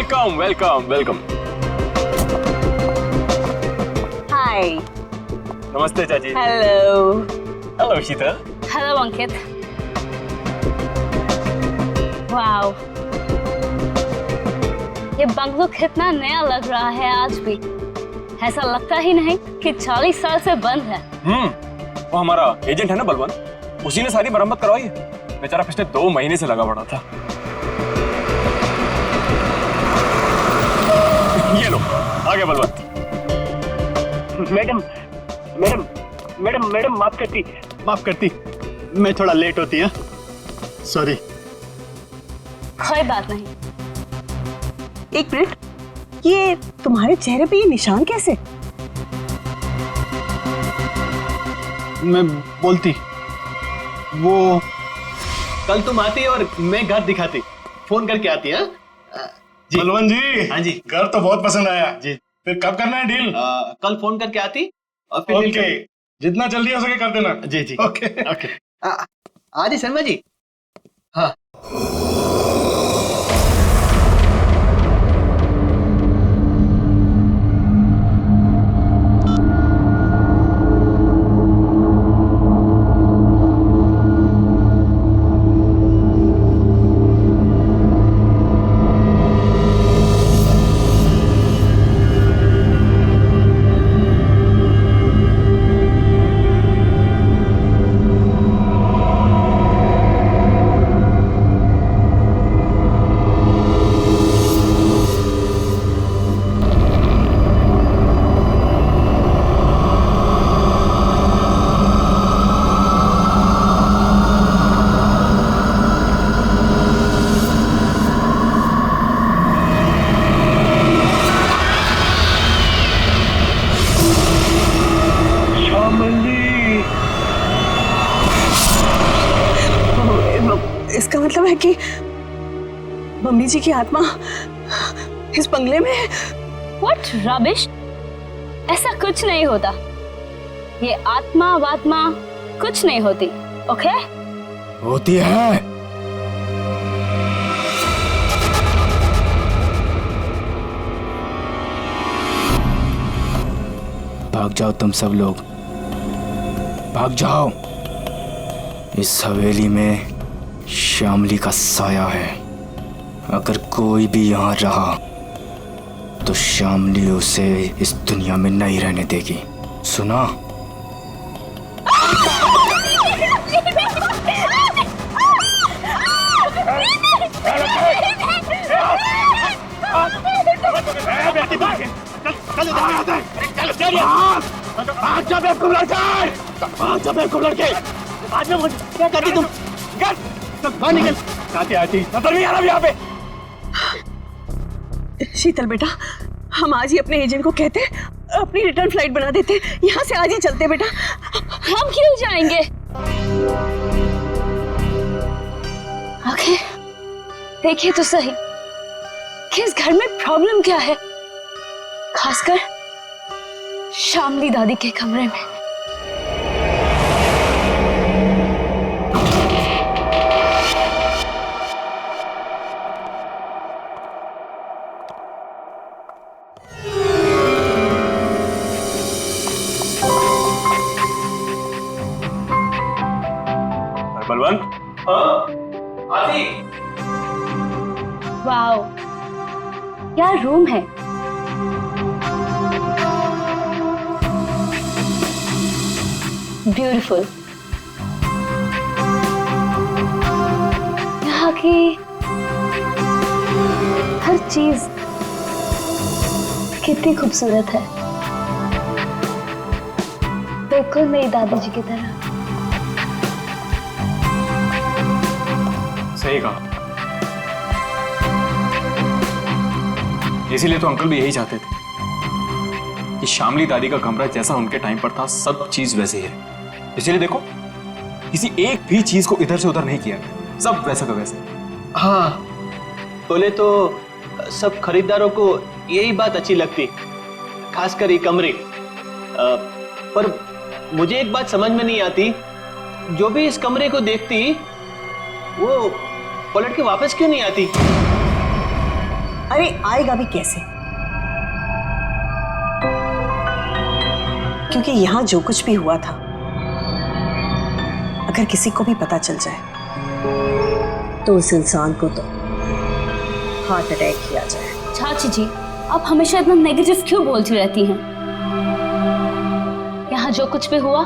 Welcome welcome welcome. हाय। नमस्ते चाची। Hello. Hello शीतल। Hello अंकित। Wow, ये बंगलो कितना नया लग रहा है आज भी। ऐसा लगता ही नहीं कि 40 साल से बंद है। वो हमारा एजेंट है ना बलवंत, उसी ने सारी मरम्मत करवाई है। बेचारा पिछले 2 महीने से लगा पड़ा था। ये लो आ गया Balwant. Madam madam madam madam माफ करती, मैं थोड़ा लेट होती है, सॉरी। कोई बात नहीं। एक मिनट, ये तुम्हारे चेहरे पे ये निशान कैसे? मैं बोलती, वो कल तुम आती और मैं घर दिखाती, फोन करके आती है। जी बलवंत जी। हाँ जी। घर तो बहुत पसंद आया जी। फिर कब करना है डील? कल फोन करके आती और फिर डील ओके, जितना जल्दी हो सके कर देना। जी जी ओके ओके। आदि शर्मा जी। हाँ इसका मतलब है कि मम्मी जी की आत्मा इस बंगले में है। What rubbish? ऐसा कुछ नहीं होता। ये आत्मा वात्मा कुछ नहीं होती, ओके? होती है। भाग जाओ तुम सब लोग, भाग जाओ। इस हवेली में श्यामली का साया है। अगर कोई भी यहाँ रहा तो श्यामली उसे इस दुनिया में नहीं रहने देगी, सुना? क्या करती तुम? बाहर निकल। आती आती नहीं आ रहा यहाँ पे। शीतल बेटा, हम आज ही अपने एजेंट को कहते, अपनी रिटर्न फ्लाइट बना देते, यहाँ से आज ही चलते बेटा। हम क्यों जाएंगे? ओके, देखिए तो सही कि इस घर में प्रॉब्लम क्या है, खासकर श्यामली दादी के कमरे में। बलवंत। आती। वाओ, क्या रूम है। ब्यूटीफुल। यहाँ की हर चीज कितनी खूबसूरत है, बिल्कुल मेरी दादी जी की तरह। सही कहा। इसीलिए तो अंकल भी यही चाहते थे कि श्यामली दादी का कमरा जैसा उनके टाइम पर था, सब चीज वैसे ही है। इसीलिए देखो, किसी एक भी चीज को इधर से उधर नहीं किया गया, सब वैसा का वैसे। हाँ, बोले तो सब खरीदारों को यही बात अच्छी लगती, खासकर ये कमरे। पर मुझे एक बात समझ में नहीं आती, जो भी इस कमरे को देखती वो पलट के वापस क्यों नहीं आती? अरे आएगा भी कैसे? क्योंकि यहां जो कुछ भी हुआ था, अगर किसी को भी पता चल जाए तो उस इंसान को तो हार्ट अटैक किया जाए। चाची जी, आप हमेशा इतना नेगेटिव क्यों बोलती रहती हैं? यहाँ जो कुछ भी हुआ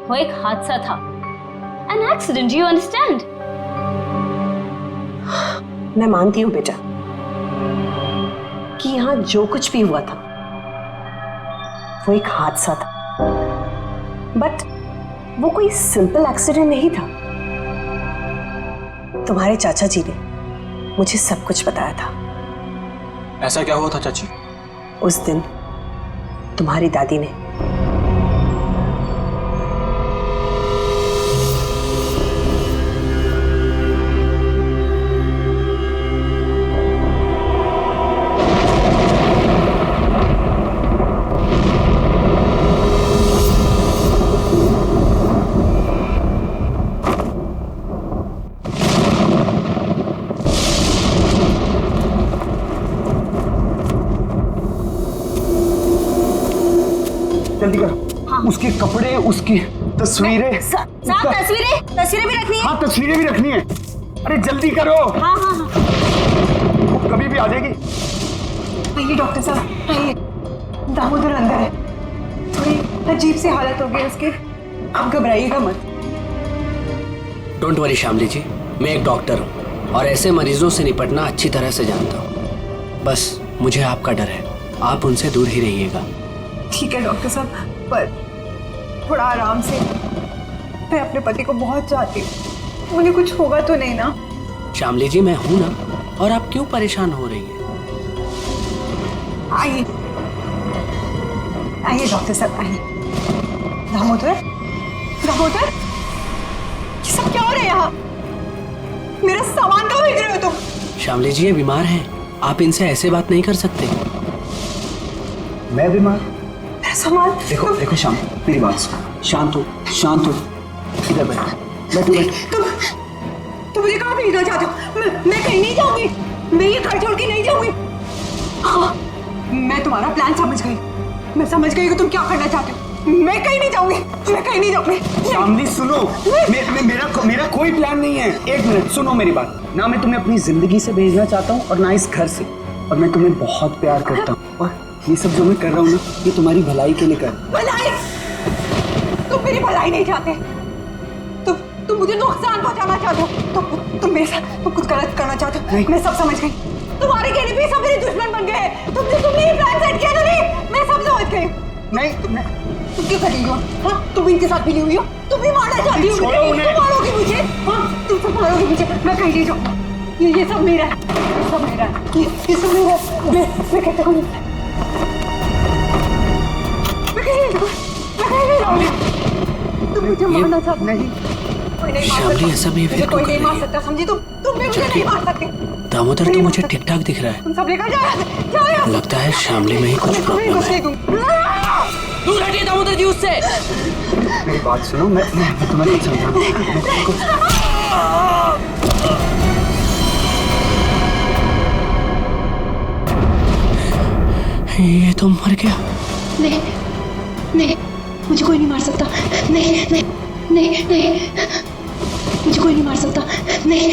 वो एक हादसा था, एन एक्सीडेंट, यू अंडरस्टैंड? मैं मानती हूँ बेटा कि यहाँ जो कुछ भी हुआ था वो एक हादसा था, बट वो कोई सिंपल एक्सीडेंट नहीं था। तुम्हारे चाचा जी ने मुझे सब कुछ बताया था। ऐसा क्या हुआ था चाची? उस दिन तुम्हारी दादी ने जल्दी कर। उसके कपड़े, उसकी तस्वीरें। तस्वीरें भी रखनी है। हाँ, तस्वीरें भी रखनी है। अरे जल्दी करो। हाँ हाँ हाँ। वो कभी भी आ जाएगी। आइए डॉक्टर साहब, आइए। दामोदर अंदर है, थोड़ी अजीब सी हालत हो गई उसकी, आप घबराइएगा मत। डोंट वरी श्यामली जी, मैं एक डॉक्टर हूँ और ऐसे मरीजों से निपटना अच्छी तरह से जानता हूँ। बस मुझे आपका डर है, आप उनसे दूर ही रहिएगा। ठीक है डॉक्टर साहब, पर थोड़ा आराम से। मैं अपने पति को बहुत चाहती हूँ, उन्हें कुछ होगा तो नहीं ना? श्यामली जी, मैं हूं ना, और आप क्यों परेशान हो रही हैं? आइए आइए डॉक्टर साहब, आइए। दामोदर, दामोदर, ये सब क्या हो रहा है यहाँ? मेरा सामान कहाँ भेज रहे हो तुम? श्यामली जी, ये बीमार हैं, आप इनसे ऐसे बात नहीं कर सकते। मैं बीमार? मेरा सामान? देखो देखो श्याम, मेरी बात सुनो। शांत हो, शांत हो। इधर बैठ, बैठो बैठो। तुम मुझे कहाँ भेजना चाहते हो? मैं कहीं नहीं जाऊंगी, मैं ये घर छोड़ के नहीं जाऊंगी। हाँ, मैं तुम्हारा प्लान समझ गई, मैं समझ गई कि तुम क्या करना चाहते हो। मैं कहीं नहीं जाऊंगी, मैं कहीं नहीं जाऊंगी। श्यामली सुनो, मेरा कोई प्लान नहीं है। एक मिनट सुनो मेरी बात। ना मैं तुम्हें अपनी जिंदगी से भेजना चाहता हूँ और ना इस घर से, और मैं तुम्हें बहुत प्यार करता हूँ, और ये सब जो मैं कर रहा हूँ ना, ये तुम्हारी भलाई के लिए कर। भलाई? तुम मेरी भलाई नहीं चाहते, तुम मुझे नुकसान पहुंचाना चाहते हो, तुम मेरे साथ तुम कुछ गलत करना चाहते हो। मैं सब समझ गई, तुम्हारे कहने पे सब मेरे दुश्मन बन गए। तुमने ये प्लान सेट किया था। नहीं, मैं सब समझ गई। नहीं, तुम क्यों कर रही हो? हाँ, तुम इनके साथ मिली हुई हो, तुम भी मारना चाहती हो। तुम मारोगी मुझे? हाँ, तुम सब मारोगी मुझे। मैं कहीं नहीं जाऊंगी, ये सब मेरा है, ये सब मेरा है, ये सब मेरा है। मैं कहता हूँ, मैं कहीं नहीं जाऊंगी। तुम मुझे मारना चाहते नहीं? श्यामली, ऐसा बिहेवियर क्यों कोई कर नहीं रही मार है? सकता, समझी? तुम भी मुझे नहीं मार सकते। दामोदर, तो मुझे ठीक ठाक दिख रहा है। तुम सब लेकर जाओ। लगता है श्यामली में ही कुछ प्रॉब्लम है। दूर हटिए दामोदर जी उससे। मेरी बात सुनो, मैं तुम्हें नहीं समझाऊंगा। ये तो मर गया। नहीं नहीं, मुझे कोई नहीं मार सकता। नहीं नहीं नहीं नहीं, मुझे कोई नहीं मार सकता। नहीं।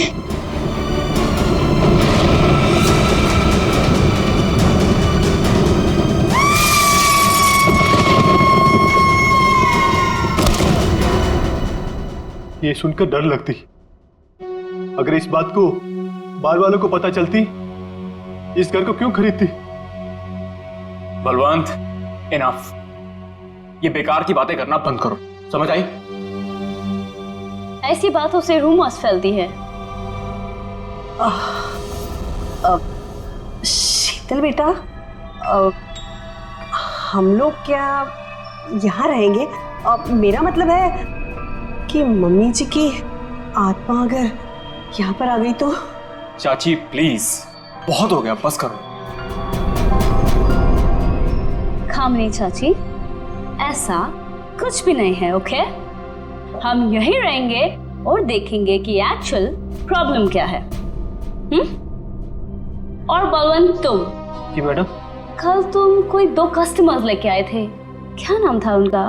ये सुनकर डर लगती, अगर इस बात को बार वालों को पता चलती, इस घर को क्यों खरीदती? बलवंत, इनफ। ये बेकार की बातें करना बंद करो, समझ आई? ऐसी बातों से रूमर्स फैलती है। शीतल बेटा, हम लोग क्या यहाँ रहेंगे? मेरा मतलब है कि मम्मी जी की आत्मा अगर यहाँ पर आ गई तो? चाची प्लीज, बहुत हो गया, बस करो। खामनी चाची, ऐसा कुछ भी नहीं है, ओके? हम यहीं रहेंगे और देखेंगे कि एक्चुअल प्रॉब्लम क्या है। और बलवंत तुम। जी मैडम। कल तुम कोई 2 कस्टमर्स लेके आए थे, क्या नाम था उनका?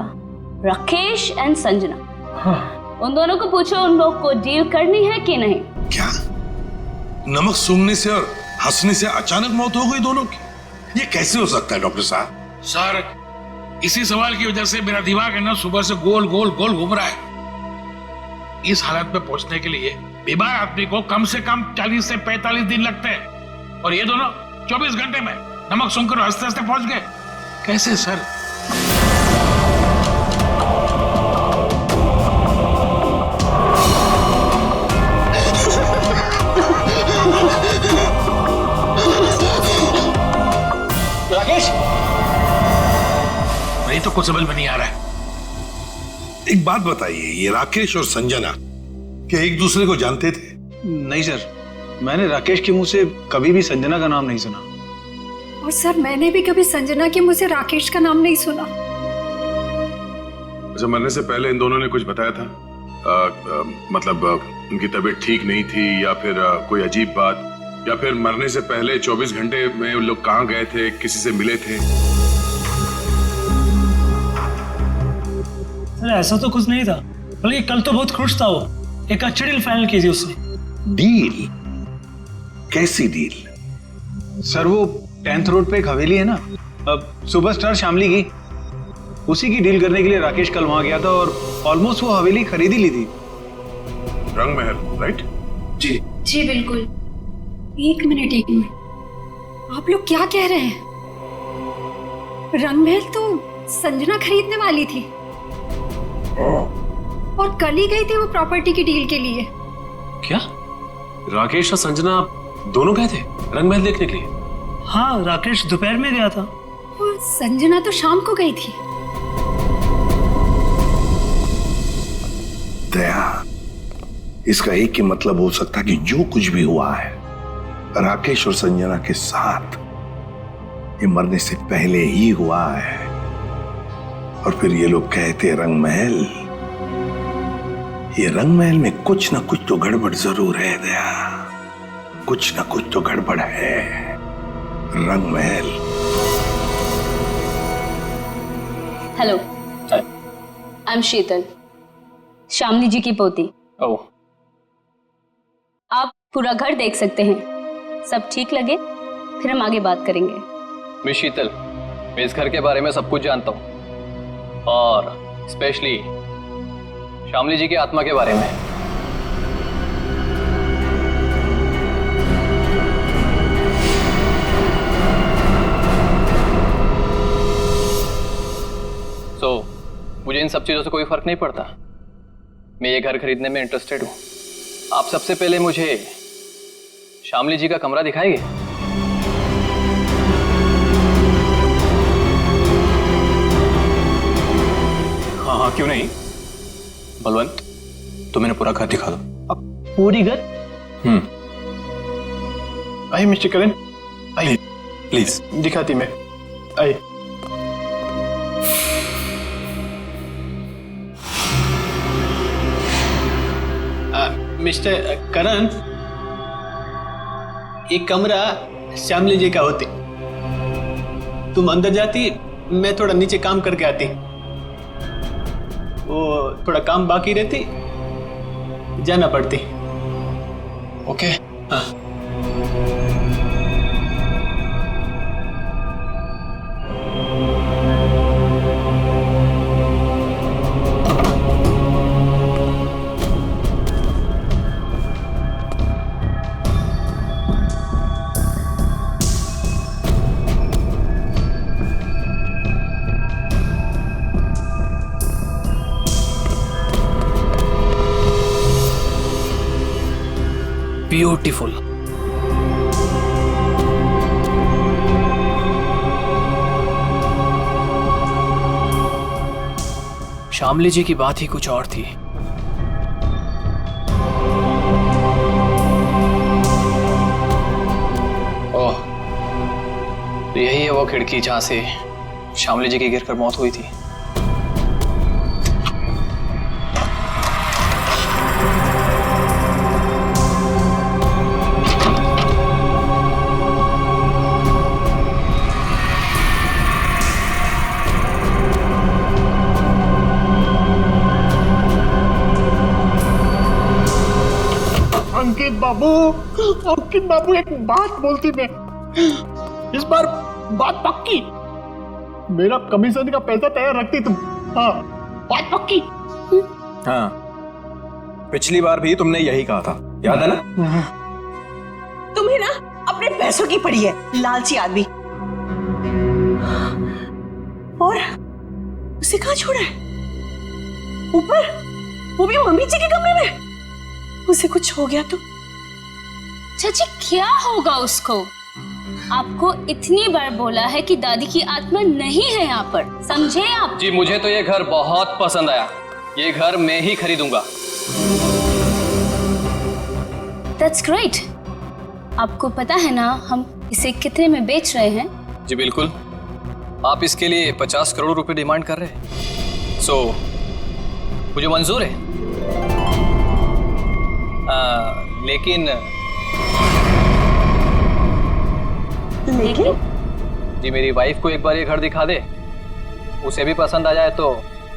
राकेश एंड संजना। हाँ। उन दोनों को पूछो उन लोग को डील करनी है कि नहीं। क्या नमक सूंघने से और हंसने से अचानक मौत हो गई दोनों की? ये कैसे हो सकता है डॉक्टर साहब? सर, इसी सवाल की वजह से मेरा दिमाग है ना सुबह से गोल गोल गोल घूम रहा है। इस हालत में पहुंचने के लिए बीमार आदमी को कम से कम 40 से 45 दिन लगते हैं, और ये दोनों 24 घंटे में नमक सूंघकर हंसते हंसते पहुंच गए। कैसे सर? राकेश, नहीं तो कुछ समझ में नहीं आ रहा है। एक बात बताइए, ये राकेश और संजना क्या एक दूसरे को जानते थे? नहीं सर, मैंने राकेश के मुंह से कभी भी संजना का नाम नहीं सुना। और सर मैंने भी कभी संजना के मुंह से राकेश का नाम नहीं सुना। अच्छा, मरने से पहले इन दोनों ने कुछ बताया था? मतलब उनकी तबीयत ठीक नहीं थी, या फिर कोई अजीब बात, या फिर मरने से पहले 24 घंटे में उन लोग कहाँ गए थे, किसी से मिले थे? सर ऐसा तो कुछ नहीं था, बल्कि कल तो बहुत खुश था वो। एक अच्छी डील फाइनल की थी उसने। डील? कैसी डील? सर वो 10th रोड पे एक हवेली है ना, अब सुपरस्टार शामली की, उसी की डील करने के लिए राकेश कल वहां गया था और ऑलमोस्ट वो हवेली खरीद ही ली थी। रंग महल, राइट? जी जी बिल्कुल। एक मिनट आप लोग क्या कह रहे हैं? रंगमहल तो संजना खरीदने वाली थी और कल ही गई थी वो प्रॉपर्टी की डील के लिए। क्या राकेश और संजना दोनों गए थे रंगमहल देखने के लिए? हाँ, राकेश दोपहर में गया था और संजना तो शाम को गई थी। दया, इसका एक ही मतलब हो सकता कि जो कुछ भी हुआ है राकेश और संजना के साथ, ये मरने से पहले ही हुआ है। और फिर ये लोग कहते रंगमहल, ये रंगमहल में कुछ ना कुछ तो गड़बड़ जरूर है दया, कुछ ना कुछ तो गड़बड़ है। रंगमहल। हेलो, आई एम शीतल, शामली जी की पोती। ओह, आप पूरा घर देख सकते हैं, सब ठीक लगे फिर हम आगे बात करेंगे। मिस शीतल, मैं इस घर के बारे में सब कुछ जानता हूँ, और स्पेशली शामली जी की आत्मा के बारे में। मुझे इन सब चीजों से कोई फर्क नहीं पड़ता। मैं ये घर खरीदने में इंटरेस्टेड हूँ। आप सबसे पहले मुझे शामली जी का कमरा दिखाएंगे? हाँ हाँ, क्यों नहीं। बलवंत, तो मैंने पूरा घर दिखा दो। अब पूरी घर? आइए मिस्टर करण, आइए प्लीज। दिखाती मैं, आइए। मिस्टर करण, एक कमरा श्यामली जी का होती, तुम अंदर जाती, मैं थोड़ा नीचे काम करके आती, वो थोड़ा काम बाकी रहती, जाना पड़ती। ओके। हाँ। ब्यूटीफुल। शामली जी की बात ही कुछ और थी। ओह, तो यही है वो खिड़की जहां से शामली जी की गिरकर मौत हुई थी। अंकित बाबू एक बात बोलती मैं, इस बार बात पक्की, मेरा कमीशन का पैसा तैयार रखती तुम। हाँ बात पक्की। हाँ, पिछली बार भी तुमने यही कहा था, याद है ना? तुम्हें ना अपने पैसों की पड़ी है, लालची आदमी। और उसे कहाँ छोड़ा है? ऊपर, वो भी मम्मी जी के कमरे में। उसे कुछ हो गया तो? चाची क्या होगा उसको? आपको इतनी बार बोला है कि दादी की आत्मा नहीं है यहाँ पर, समझे आप? जी मुझे तो ये घर बहुत पसंद आया, ये घर मैं ही खरीदूंगा। That's great. आपको पता है ना हम इसे कितने में बेच रहे हैं? जी बिल्कुल, आप इसके लिए 50 करोड़ रुपए डिमांड कर रहे हैं, सो मुझे मंजूर है। लेकिन जी मेरी वाइफ को एक बार ये घर दिखा दे, उसे भी पसंद आ जाए तो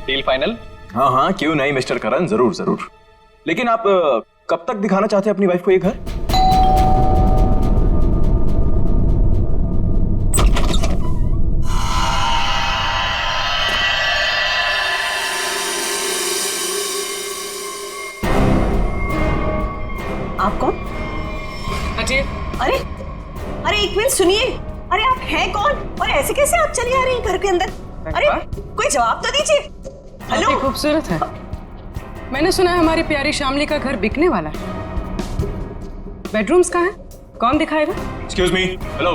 डील फाइनल। हाँ हाँ क्यों नहीं मिस्टर करण, जरूर जरूर। लेकिन आप कब तक दिखाना चाहते हैं अपनी वाइफ को ये घर? आप कौन? हटिए। अरे अरे एक मिनट सुनिए, अरे आप हैं कौन और ऐसे कैसे आप चली आ रही हैं घर के अंदर? अरे कोई जवाब तो दीजिए। हेलो, खूबसूरत है। मैंने सुना है हमारी प्यारी शामली का घर बिकने वाला है। बेडरूम्स कहाँ हैं? कौन दिखाएगा? एक्सक्यूज मी, हेलो,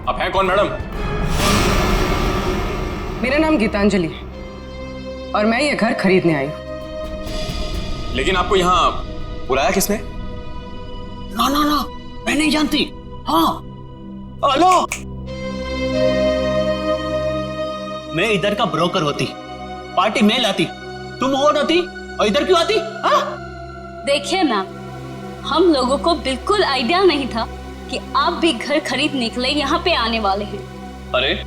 आप हैं कौन मैडम? मेरा नाम गीतांजलि है और मैं ये घर खरीदने आई हूँ। लेकिन आपको यहाँ बुलाया किसने? ना ना ना, मैं नहीं जानती। हाँ हेलो, मैं इधर का ब्रोकर होती, पार्टी मैं लाती, तुम और आती और इधर क्यों आती? हाँ देखिए मैम, हम लोगों को बिल्कुल आइडिया नहीं था कि आप भी घर खरीदने के लिए यहाँ पे आने वाले हैं। अरे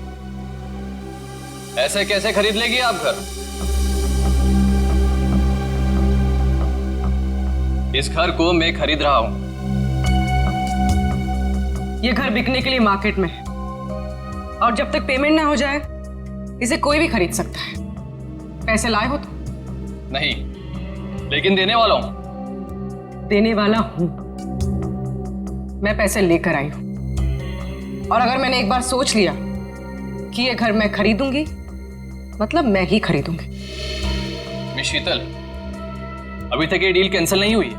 ऐसे कैसे खरीद लेगी आप घर? इस घर को मैं खरीद रहा हूं। ये घर बिकने के लिए मार्केट में है और जब तक पेमेंट ना हो जाए इसे कोई भी खरीद सकता है। पैसे लाए हो तो? नहीं, लेकिन देने वाला हूं। देने वाला हूं। मैं पैसे लेकर आई हूं और अगर मैंने एक बार सोच लिया कि ये घर मैं खरीदूंगी, मतलब मैं ही खरीदूंगी। मिस शीतल, अभी तक ये डील कैंसिल नहीं हुई,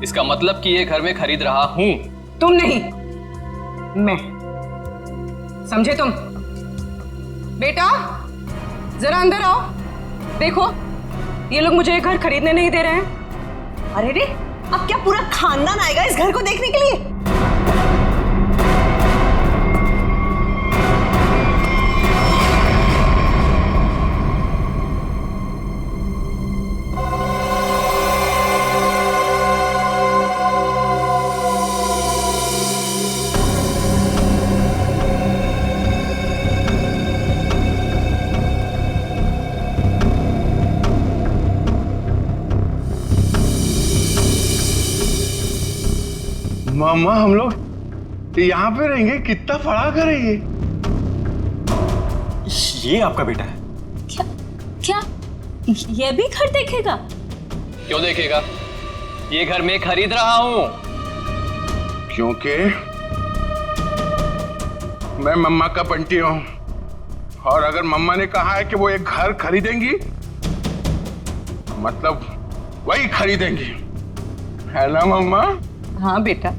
इसका मतलब कि ये घर मैं खरीद रहा हूं। तुम नहीं, मैं। समझे तुम? बेटा जरा अंदर आओ, देखो ये लोग मुझे घर खरीदने नहीं दे रहे हैं। अरे रे, अब क्या पूरा खानदान आएगा इस घर को देखने के लिए? मामा हम लोग यहाँ पे रहेंगे, कितना बड़ा घर है ये आपका बेटा है? क्या ये भी घर देखेगा? क्यों देखेगा? ये घर मैं खरीद रहा हूं। क्योंकि मैं मम्मा का बंटी हूं और अगर मम्मा ने कहा है कि वो एक घर खरीदेंगी, मतलब वही खरीदेंगी, है ना मम्मा? हाँ बेटा,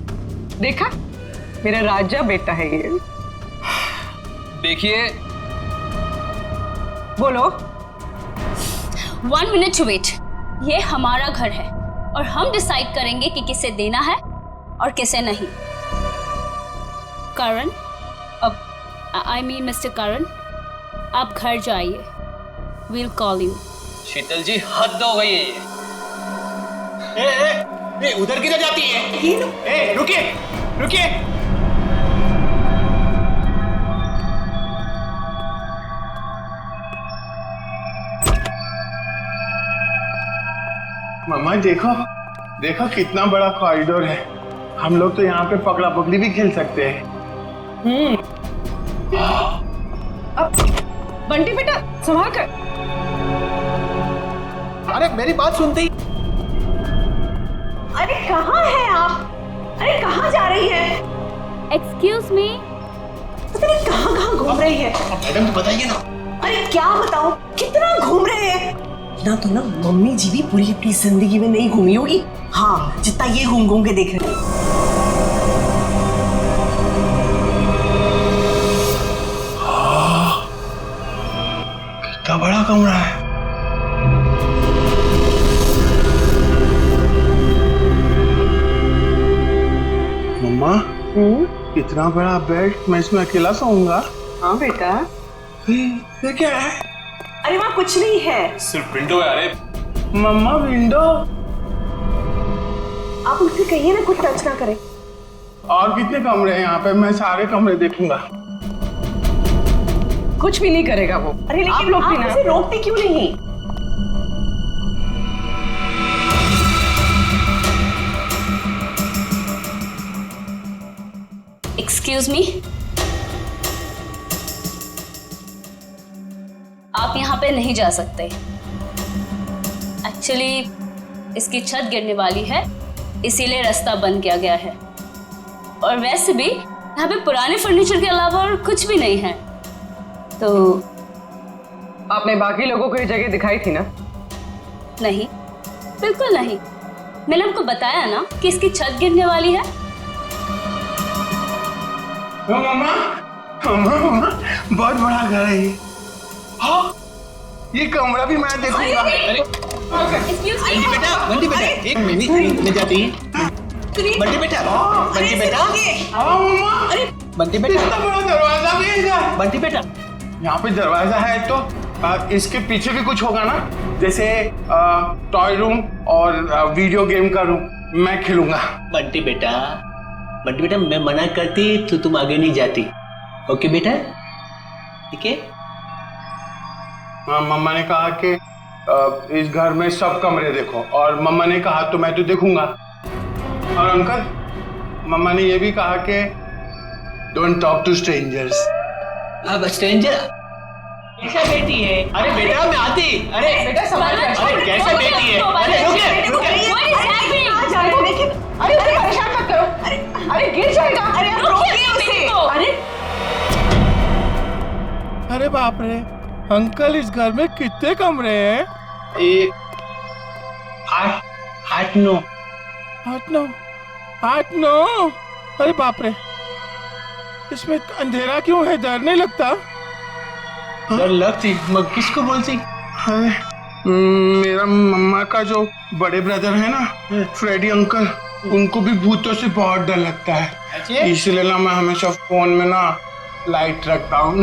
देखा मेरा राजा बेटा है ये। देखिए, बोलो। 1 मिनट वेट। ये हमारा घर है और हम डिसाइड करेंगे कि किसे देना है और किसे नहीं। करण, अब आई मीन मिस्टर करण, आप घर जाइए। We'll call you. Sheetal ji हद हो गई है ये। उधर किधर जाती है? रुकिए रुकिए। मम्मा देखो देखो कितना बड़ा कॉरिडोर है, हम लोग तो यहाँ पे पकड़ा पकड़ी भी खेल सकते हैं। अब बंटी बेटा संभाल कर। अरे मेरी बात सुनते ही। अरे कहाँ हैं आप? अरे कहाँ जा रही है? Excuse me. पता नहीं कहाँ घूम रही है। मैडम तो बताइए ना। अरे क्या बताऊं, कितना घूम रहे हैं ना। तो ना मम्मी जी भी पूरी अपनी जिंदगी में नहीं घूमी होगी, हाँ, जितना ये घूम घूम के देख रहे हैं। कितना बड़ा कमरा है। मम्मा, इतना बड़ा बेड, मैं इसमें अकेला सोऊंगा? हाँ बेटा। ये क्या है? अरे वहाँ कुछ नहीं है, सिर्फ विंडो है। अरे मम्मा विंडो। आप उससे कहिए ना कुछ टच ना करें। और कितने कमरे हैं यहाँ पे? मैं सारे कमरे देखूंगा। कुछ भी नहीं करेगा वो। अरे लेकिन आप लोग भी ना उसे रोकते क्यों नहीं? एक्सक्यूज मी, आप यहाँ पे नहीं जा सकते। एक्चुअली इसकी छत गिरने वाली है, इसीलिए रास्ता बंद किया गया है। और वैसे भी यहाँ पे पुराने फर्नीचर के अलावा और कुछ भी नहीं है। तो आपने बाकी लोगों को ये जगह दिखाई थी ना? नहीं, बिल्कुल नहीं। मैंने आपको बताया ना कि इसकी छत गिरने वाली है। मम्मा, मम्मा, बहुत बड़ा घर है ये। हाँ, ये कमरा भी मैं देखूंगा। बंटी बेटा एक मिनट में जाती है। बंटी बेटा, बंटी बेटा, हाँ मम्मा। अरे बंटी बेटा, इतना बड़ा दरवाजा भी है। बंटी बेटा, यहाँ पे दरवाजा है तो इसके पीछे भी कुछ होगा ना, जैसे टॉय रूम और वीडियो गेम का रूम। मैं खेलूंगा। बंटी बेटा, मैं मना करती तो तुम आगे नहीं जाती। ओके बेटा, ठीक है? हाँ, मम्मा ने कहा कि इस घर में सब कमरे देखो, और मम्मा ने कहा तो मैं तो देखूंगा। और अंकल, मम्मा ने ये भी कहा कि डोंट टॉक टू स्ट्रेंजर्स। अब स्ट्रेंजर कैसा बेटी है? अरे बेटा मैं आती। अरे बेटा संभाल कर। अरे कैसे बेटी है? अरे रुके। अरे उसे परेशान मत करो। अरे गिर जाएगा। अरे आप रोकिए उसे। अरे बाप रे अंकल, इस घर में कितने कमरे हैं? एक 8 9। 8 9। अरे बाप रे, इसमें अंधेरा क्यों है? डर नहीं लगता? डर लगती, मगर किसको बोलती? अरे मेरा मम्मा का जो बड़े ब्रदर है ना, फ्रेडी अंकल, उनको भी भूतों से बहुत डर लगता है। इसलिए ना मैं हमेशा फोन में ना लाइट रखता हूँ।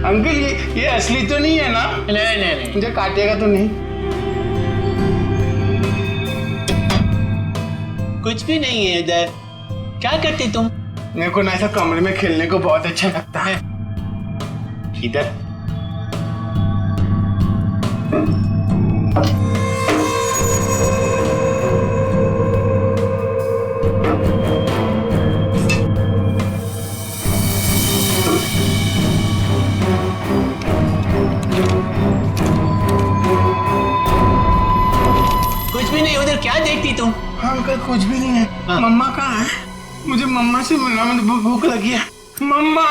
अंकल ये असली तो नहीं है ना? नहीं। मुझे काटेगा तो नहीं? कुछ भी नहीं है इधर। क्या करते तुम? मेरे को ना ऐसा कमरे में खेलने को बहुत अच्छा लगता है। इधर कुछ भी नहीं उधर। क्या देखती तुम? हाँ अंकल, कुछ भी नहीं है। हाँ। मम्मा कहाँ है? मुझे मम्मा से मिलना, मुझे भूख लगी है। मम्मा,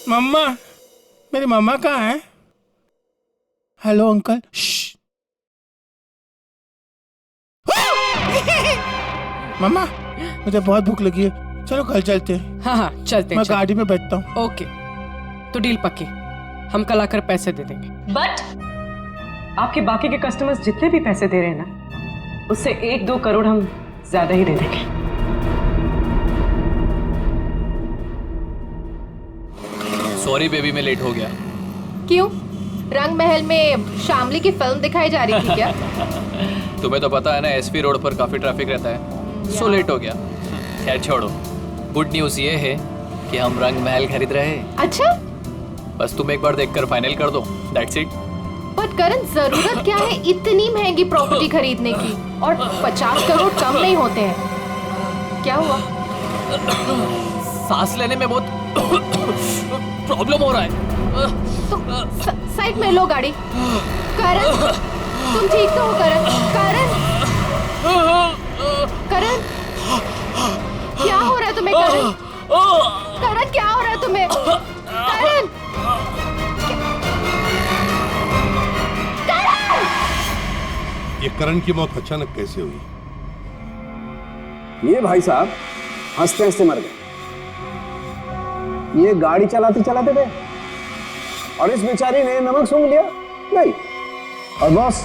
मम्मा, मेरी मम्मा कहाँ है? Hello uncle. मम्मा, मुझे बहुत भूख लगी है, चलो कल चलते हैं। हाँ चलते हैं। मैं गाड़ी में बैठता हूँ। ओके, तो डील पक्की। हम कल आकर पैसे दे देंगे। बट आपके बाकी के कस्टमर्स जितने भी पैसे दे रहे हैं ना, उससे 1-2 करोड़ हम ज्यादा ही दे देंगे। सॉरी बेबी, मैं लेट हो गया। क्यों? रंग महल में शामली की फिल्म दिखाई जा रही थी क्या? तुम्हें तो पता है ना, एसपी रोड पर काफी ट्रैफिक रहता है, सो लेट हो गया। खैर छोड़ो, गुड न्यूज़ ये है कि हम रंग महल खरीद रहे हैं। अच्छा, बस तुम एक बार देखकर फाइनल कर दो, दैट्स इट। पर करण जरूरत क्या है इतनी महंगी प्रॉपर्टी खरीदने की? और 50 करोड़ कम नहीं होते हैं। क्या हुआ? सांस लेने में बहुत प्रॉब्लम हो रहा है। तो साइड में लो गाड़ी। करण, तुम ठीक तो हो करण? करण, करण, क्या हो रहा है तुम्हें करण? करण, क्या हो रहा है तुम्हें? करण, ये करण की मौत अचानक कैसे हुई? ये भाई साहब हंसते हंसते मर गए। ये गाड़ी चलाते चलाते गए और इस बेचारी ने नमक सूंघ लिया। नहीं, और बॉस,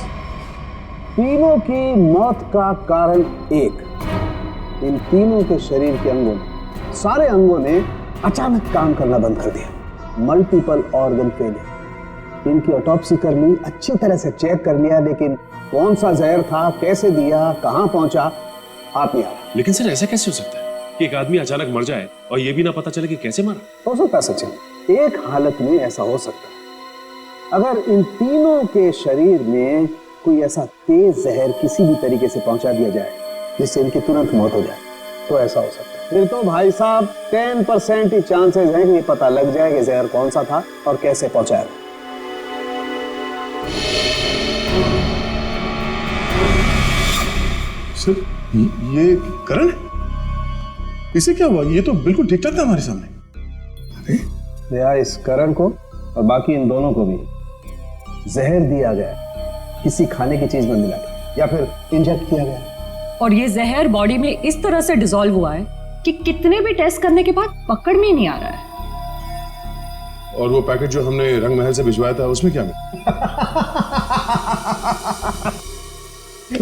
तीनों की मौत का कारण एक, इन तीनों के शरीर के अंगों ने, सारे अंगों ने अचानक काम करना बंद कर दिया। Multiple organ failure. इनकी ऑटोप्सी कर ली, अच्छी तरह से चेक कर लिया, लेकिन कौन सा जहर था, कैसे दिया, कहां पहुंचा, आप नहीं आ रहा। लेकिन सर ऐसा कैसे हो सकता है कि एक आदमी अचानक मर जाए और ये भी ना पता चले कि कैसे मरा? हो सकता है सचिन, एक हालत में ऐसा हो सकता है, अगर इन तीनों के शरीर में कोई ऐसा तेज जहर किसी भी तरीके से पहुंचा दिया जाए जिससे इनकी तुरंत मौत हो जाए, तो ऐसा हो सकता है। फिर तो भाई साहब 10% ही चांसेस हैं कि ये पता लग जाए कि जहर कौन सा था और कैसे पहुंचाया। सर, ये करण है? इसे क्या हुआ? ये तो बिल्कुल ठीक ठाक था हमारे सामने। भैया, इस करण को और बाकी इन दोनों को भी जहर दिया गया, किसी खाने की चीज में मिला या फिर इंजेक्ट किया गया। और ये जहर बॉडी में इस तरह से डिसॉल्व हुआ है कि कितने भी टेस्ट करने के बाद पकड़ में ही नहीं आ रहा है। और वो पैकेट जो हमने रंग महल से भिजवाया था उसमें क्या मिला?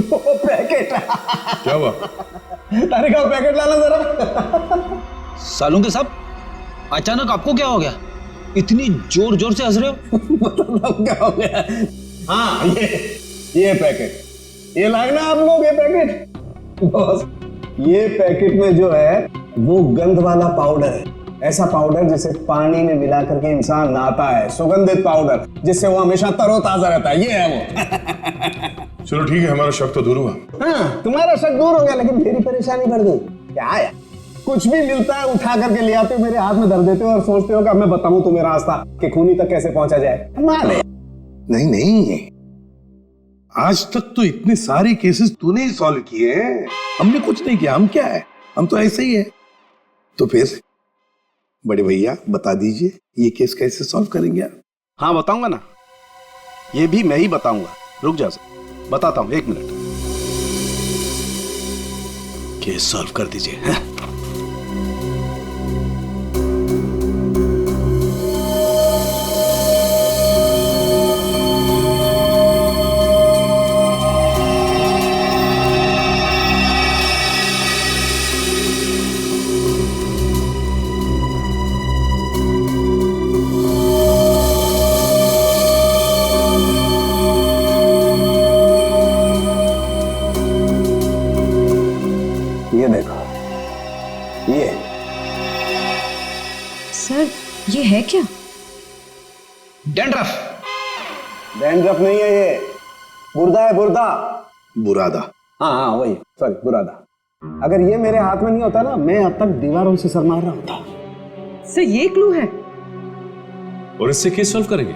वो पैकेट क्या हुआ? अरे का पैकेट लाना जरा। सालूं के साहब, अचानक आपको क्या हो गया? इतनी जोर जोर से हंस रहे हो? मतलब क्या हो गया? हाँ, ये पैकेट, ये लाए ना आप लोग, ये पैकेट। बॉस, ये पैकेट में जो है वो गंध वाला पाउडर है, ऐसा पाउडर जिसे पानी में मिला करके इंसान नहाता है, सुगंधित पाउडर जिससे वो हमेशा तरोताजा रहता है, ये है वो। चलो ठीक है, हमारा शक तो दूर हुआ। हाँ, तुम्हारा शक दूर हो गया, लेकिन मेरी परेशानी बढ़ गई। क्या है, कुछ भी मिलता है उठा करके ले आते हो, मेरे हाथ में धर देते हो और सोचते हो कि अब मैं बताऊं तुम्हें रास्ता कि खूनी तक कैसे पहुंचा जाए। माने नहीं नहीं, आज तक तो इतने सारे केसेस तूने ही सॉल्व किए हैं, हमने कुछ नहीं किया। हम क्या है, हम तो ऐसे ही है। तो फिर बड़े भैया बता दीजिए, ये केस कैसे सॉल्व करेंगे आप? हाँ बताऊंगा ना, ये भी मैं ही बताऊंगा। रुक जा सर, बताता हूं, 1 मिनट। केस सॉल्व कर दीजिए। ये है क्या? डैंड्रफ। डैंड्रफ नहीं है, ये बुर्दा है, बुर्दा। बुरादा। हाँ हाँ वही, सॉरी, बुरादा। अगर ये मेरे हाथ में नहीं होता ना, मैं अब तक दीवारों से सर मार रहा होता। सर ये क्लू है और इससे केस सॉल्व करेंगे।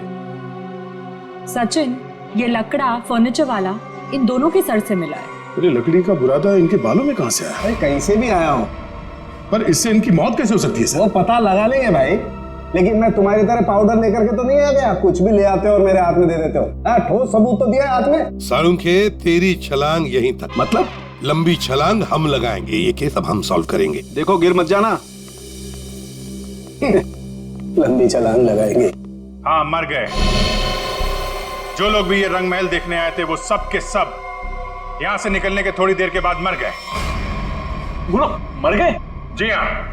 सचिन, ये लकड़ा फर्नीचर वाला इन दोनों के सर से मिला है। अरे लकड़ी का बुरादा इनके बालों में कहां से आया? अरे कहीं से भी आया हो, पर इससे इनकी मौत कैसे हो सकती है सर? वो पता लगा लेंगे भाई, लेकिन मैं तुम्हारी तरह पाउडर लेकर के तो नहीं आ गया, कुछ भी ले आते हो और मेरे हाथ में दे देते हो। ठोस सबूत तो दिया है हाथ में। सालुंखे, तेरी छलांग यहीं तक, मतलब लंबी छलांग हम लगाएंगे, ये केस अब हम सॉल्व करेंगे। देखो गिर मत जाना। लंबी छलांग लगाएंगे। हाँ, मर गए। जो लोग भी ये रंग महल देखने आए थे वो सब के सब यहां से निकलने के थोड़ी देर के बाद मर गए। बोलो, मर गए? जी हाँ।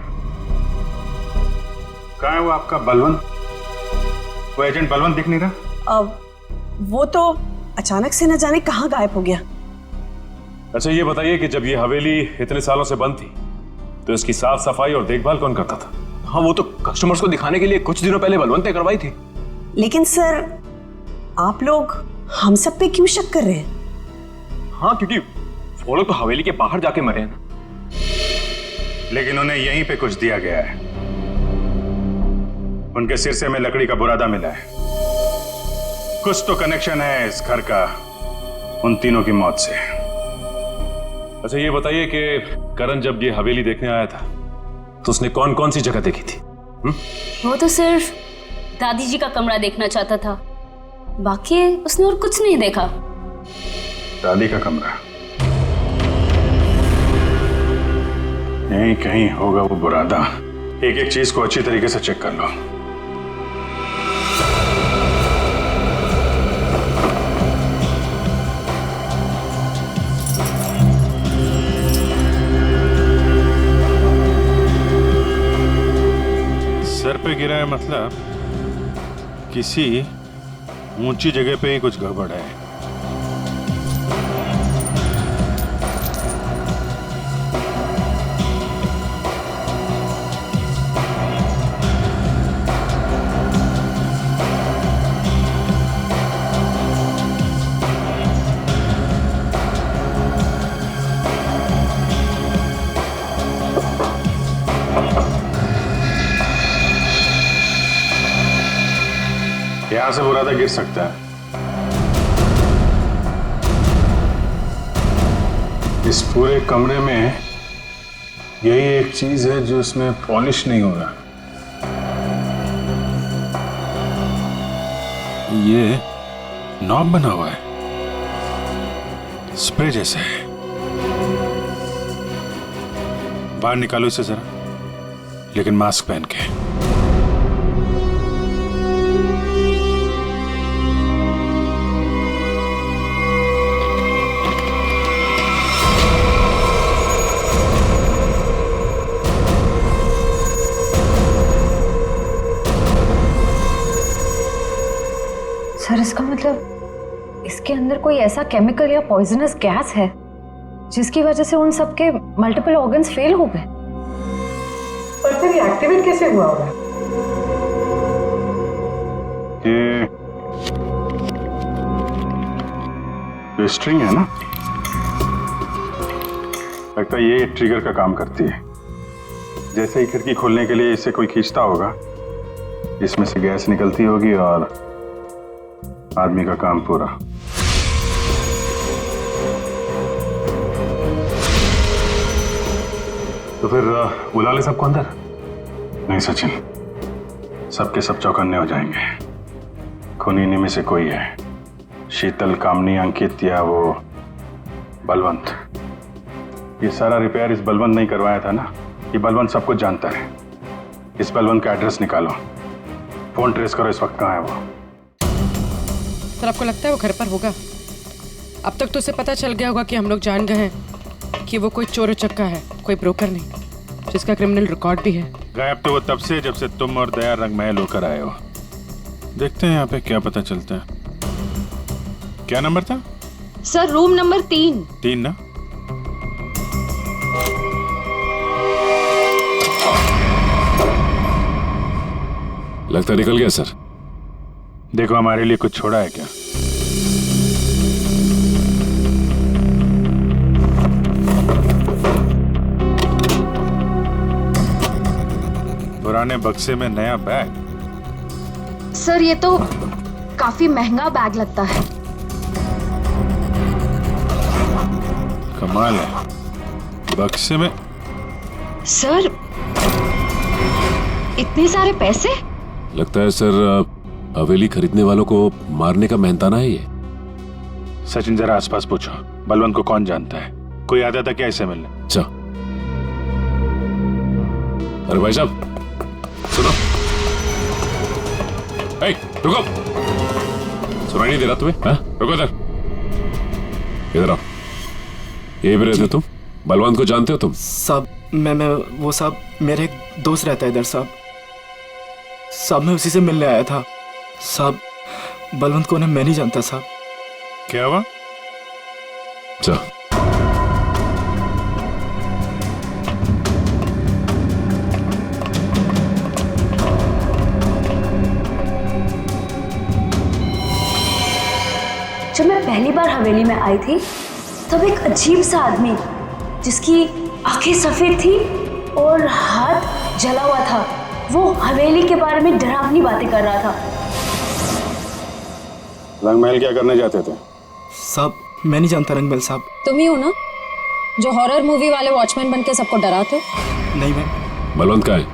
कहाँ है वो आपका बलवंत? वो एजेंट बलवंत दिख नहीं रहा। अब वो तो अचानक से न जाने कहाँ गायब हो गया। अच्छा ये बताइए कि जब ये हवेली इतने सालों से बंद थी तो इसकी साफ सफाई और देखभाल कौन करता था? हाँ, वो तो कस्टमर्स को दिखाने के लिए कुछ दिनों पहले बलवंत ने करवाई थी। लेकिन सर, आप लोग हम सब पे क्यों शक कर रहे हैं? हाँ, क्योंकि वो लोग तो हवेली के बाहर जाके मरे हैं ना। लेकिन उन्हें यहीं पे कुछ दिया गया है। उनके सिरसे में लकड़ी का बुरादा मिला है। कुछ तो कनेक्शन है इस घर का उन तीनों की मौत से। अच्छा ये बताइए कि करण जब ये हवेली देखने आया था तो उसने कौन कौन सी जगह देखी थी? वो तो सिर्फ दादी जी का कमरा देखना चाहता था, बाकी उसने और कुछ नहीं देखा। दादी का कमरा? यहीं कहीं होगा वो बुरादा। एक एक चीज को अच्छी तरीके से चेक कर लो। सर पे गिरा है मतलब किसी ऊंची जगह पे ही कुछ गड़बड़ है। यहां से बुरादा गिर सकता है। इस पूरे कमरे में यही एक चीज है जो इसमें पॉलिश नहीं हो रहा। ये नॉब बना हुआ है, स्प्रे जैसा है। बाहर निकालो इसे जरा, लेकिन मास्क पहन के। सर, इसका मतलब इसके अंदर कोई ऐसा केमिकल या पॉइजनस गैस है जिसकी वजह से उन सबके मल्टीपल ऑर्गन्स फेल हो गए। पर फिर ये एक्टिवेट कैसे हुआ होगा? ये स्ट्रिंग है ना, लगता है ये ट्रिगर का काम करती है। जैसे ही खिड़की खोलने के लिए इसे कोई खींचता होगा, इसमें से गैस निकलती होगी और आदमी का काम पूरा। तो फिर बुला ले सबको अंदर। नहीं सचिन, सबके सब चौकन्ने हो जाएंगे। खूनी इन्हीं में से कोई है, शीतल, कामनी, अंकित या वो बलवंत। ये सारा रिपेयर इस बलवंत नहीं करवाया था ना। ये बलवंत सब कुछ जानता है। इस बलवंत का एड्रेस निकालो, फोन ट्रेस करो इस वक्त कहाँ है वो। सर, आपको लगता है वो घर पर होगा? अब तक तो उसे पता चल गया होगा कि हम लोग जान गए हैं कि वो कोई चोर उचक्का है, कोई ब्रोकर नहीं, जिसका क्रिमिनल रिकॉर्ड भी है। गायब तो वो तब से जब से तुम और दया रंग महल होकर आए हो। देखते हैं यहाँ पे क्या पता चलता है। क्या नंबर था? Sir, room number 3। 3 ना? लगता निकल गया सर। देखो हमारे लिए कुछ छोड़ा है क्या? पुराने बक्से में नया बैग? सर, ये तो काफी महंगा बैग लगता है। कमाल है, बक्से में। सर, इतने सारे पैसे? लगता है सर हवेली खरीदने वालों को मारने का मेहनताना है ये। सचिन, जरा आसपास पूछो, बलवंत को कौन जानता है? कोई आता था क्या इसे मिलने? अच्छा, अरे भाई साहब सुनो। ए, रुको, सुनाई नहीं दे रहा तुम्हें? हाँ, रुको इधर, इधर आओ। यही भी रहते तुम? बलवंत को जानते हो तुम? साहब, मैं वो साहब, मेरे एक दोस्त रहता है इधर साहब। साहब, मैं उसी से मिलने आया था साहब। बलवंत को मैं नहीं जानता साहब। क्या हुआ? जब मैं पहली बार हवेली में आई थी तब एक अजीब सा आदमी जिसकी आंखें सफेद थी और हाथ जला हुआ था, वो हवेली के बारे में डरावनी बातें कर रहा था। रंगमहल क्या करने जाते थे? साहब मैं नहीं जानता रंगमहल साहब। तुम ही हो ना जो हॉरर मूवी वाले वॉचमैन बन के सबको डराते हो? नहीं मैम। बलवंत का है?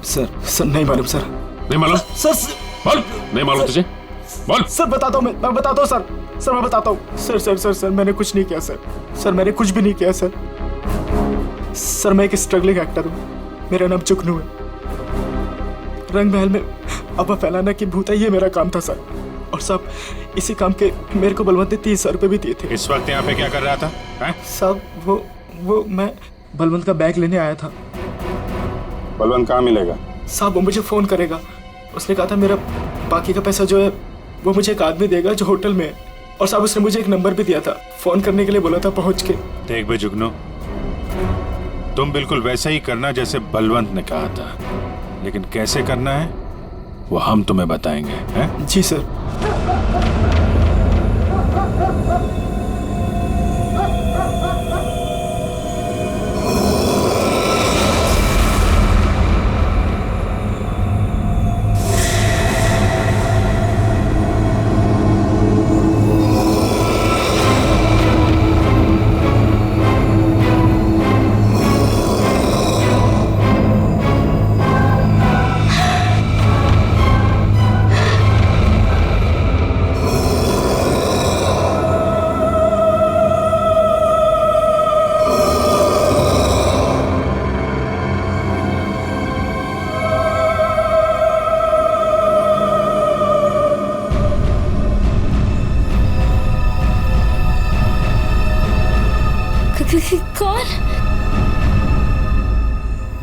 सर नहीं मालूम सर। नहीं मालूम? सर बोल, नहीं मालूम तुझे? बोल। सर बताता हूँ, मैं बताता हूँ सर। सर मैं बताता हूँ। सर मैंने कुछ नहीं किया सर। सर मैंने कुछ भी नहीं किया सर। सर मैं एक स्ट्रगलिंग एक्टर हूँ, मेरा नाम जुगनू है। रंगमहल में अफवाह फैलाना कि भूत है, ये मेरा काम था सर। और साहब इसी काम के मेरे को बलवंत ने 30,000 रुपये भी दिए थे। इस वक्त यहाँ पे क्या कर रहा था? साहब वो मैं बलवंत का बैग लेने आया था। बलवंत कहाँ मिलेगा? साहब वो मुझे फोन करेगा। उसने कहा था मेरा बाकी का पैसा जो है वो मुझे एक आदमी देगा जो होटल में है। और साहब उसने मुझे एक नंबर भी दिया था, फोन करने के लिए बोला था पहुंच के। देख बे जुगनू, तुम बिल्कुल वैसा ही करना जैसे बलवंत ने कहा था, लेकिन कैसे करना है वो हम तुम्हें बताएंगे। हैं? जी सर।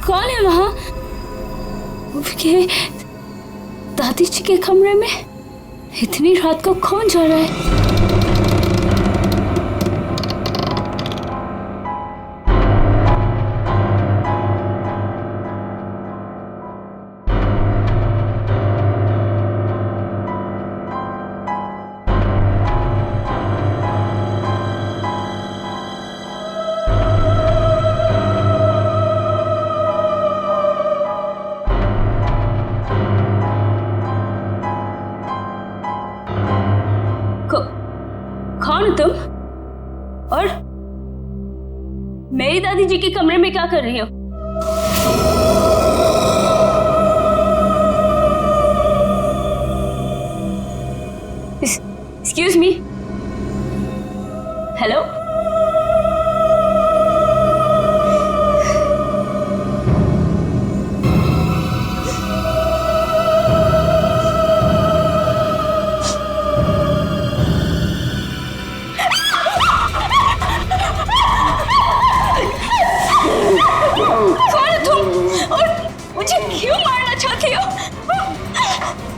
कौन है वहां? दादी जी के कमरे में इतनी रात को कौन जा रहा है? कौन हो तुम? और मेरी दादी जी के कमरे में क्या कर रही हो? Excuse me. हेलो?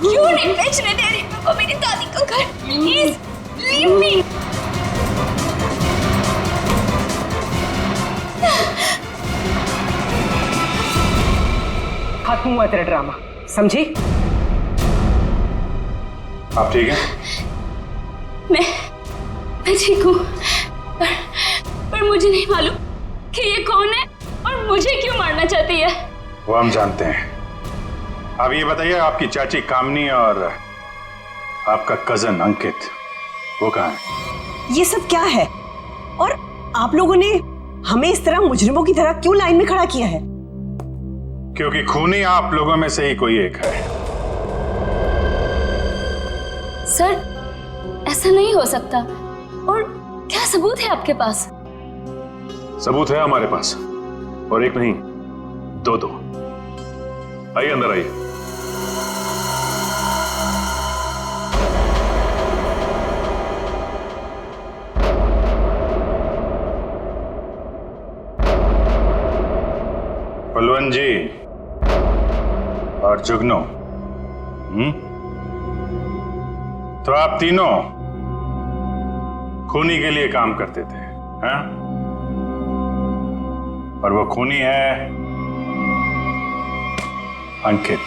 क्यों नहीं बेचने दे रही मेरे को मेरी दादी का घर? Please leave me. खत्म हुआ तेरा ड्रामा, समझी? आप ठीक हैं? मैं ठीक हूँ, पर मुझे नहीं मालूम कि ये कौन है और मुझे क्यों मारना चाहती है। वो हम जानते हैं। अब ये बताइए, आपकी चाची कामनी और आपका कजन अंकित वो कहाँ है? ये सब क्या है? और आप लोगों ने हमें इस तरह मुजरिमों की तरह क्यों लाइन में खड़ा किया है? क्योंकि खूनी आप लोगों में से ही कोई एक है। सर ऐसा नहीं हो सकता। और क्या सबूत है आपके पास? सबूत है हमारे पास, और एक नहीं दो। आइए अंदर आइए। बलवंत जी और जुगनू, तो आप तीनों खूनी के लिए काम करते थे, हैं? और वो खूनी है अंकित।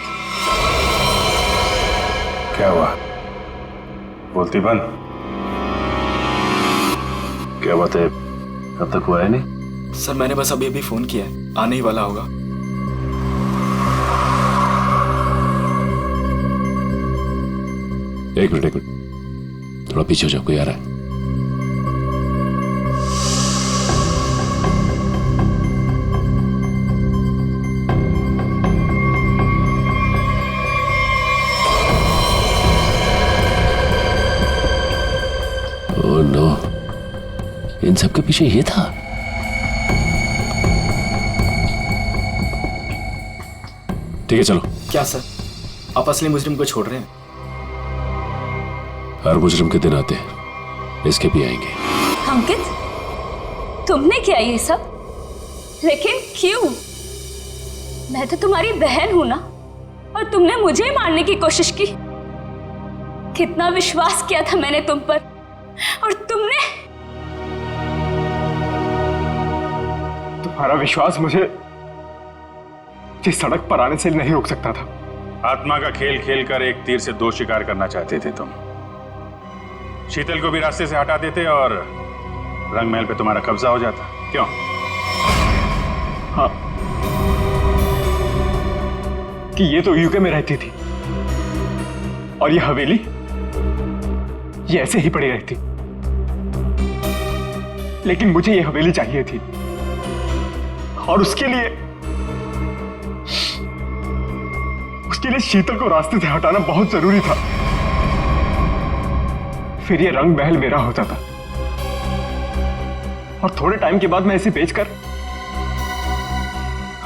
क्या हुआ? बोलती बंद? क्या बात है, कब तक हुआ है नहीं? सर मैंने बस अभी अभी फोन किया है, आने ही वाला होगा। एक मिनट, थोड़ा पीछे हो जाओ, कोई आ रहा है। ओह नो, इन सब के पीछे ये था। ठीक है चलो। क्या सर, आप असली मुजरिम को छोड़ रहे हैं? हर मुजरिम के दिन आते हैं, इसके भी आएंगे। अंकित, तुमने किया ये सब? लेकिन क्यों? मैं तो तुम्हारी बहन हूं ना, और तुमने मुझे ही मारने की कोशिश की। कितना विश्वास किया था मैंने तुम पर, और तुमने। तुम्हारा विश्वास मुझे जिस सड़क पर आने से नहीं रोक सकता था। आत्मा का खेल खेल कर एक तीर से दो शिकार करना चाहते थे तुम। शीतल को भी रास्ते से हटा देते और रंग महल पे तुम्हारा कब्जा हो जाता। क्यों? हाँ, कि ये तो यूके में रहती थी और ये हवेली ये ऐसे ही पड़ी रहती, लेकिन मुझे ये हवेली चाहिए थी, और उसके लिए शीतल को रास्ते से हटाना बहुत जरूरी था। फिर ये रंग महल मेरा हो जाता, और थोड़े टाइम के बाद मैं इसे बेचकर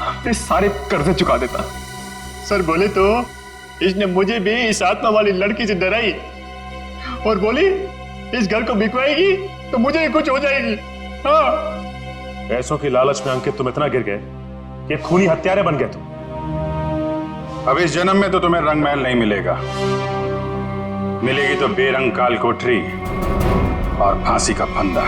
अपने सारे कर्जे चुका देता। सर बोले तो इसने मुझे भी इस आत्मा वाली लड़की से डराई और बोली इस घर को बिकवाएगी तो मुझे ही कुछ हो जाएगी। हाँ, पैसों की लालच में अंकित तुम इतना गिर गए कि खूनी हत्यारे बन गए तुम। अब इस जन्म में तो तुम्हें रंग महल नहीं मिलेगा, मिलेगी तो बेरंग काल कोठरी और फांसी का फंदा।